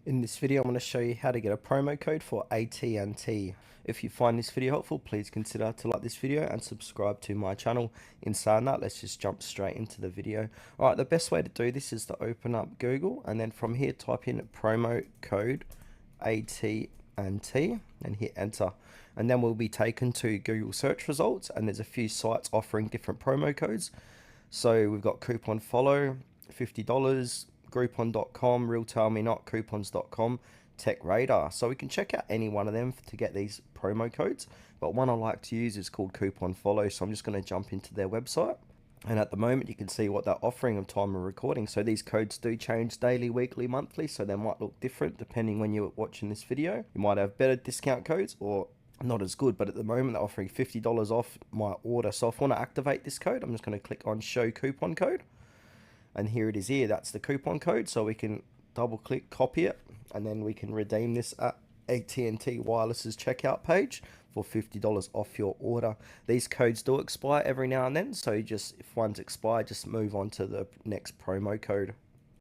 In this video, I'm going to show you how to get a promo code for AT&T. If you find this video helpful, please consider to like this video and subscribe to my channel. In saying that, let's just jump straight into the video. Alright, the best way to do this is to open up Google and then from here type in promo code AT&T and hit enter. And then we'll be taken to Google search results, and there's a few sites offering different promo codes. So we've got Coupon Follow, $50, Groupon.com, Real Tell Me Not, Coupons.com, Tech Radar. So we can check out any one of them to get these promo codes. But one I like to use is called Coupon Follow. So I'm just going to jump into their website. And at the moment, you can see what they're offering of time of recording. So these codes do change daily, weekly, monthly. So they might look different depending when you're watching this video. You might have better discount codes or not as good, but at the moment they're offering $50 off my order. So if I want to activate this code, I'm just going to click on show coupon code, and here it is. Here, that's the coupon code. So we can double click, copy it, and then we can redeem this at AT&T Wireless's checkout page for $50 off your order. These codes do expire every now and then, so just if one's expired, just move on to the next promo code.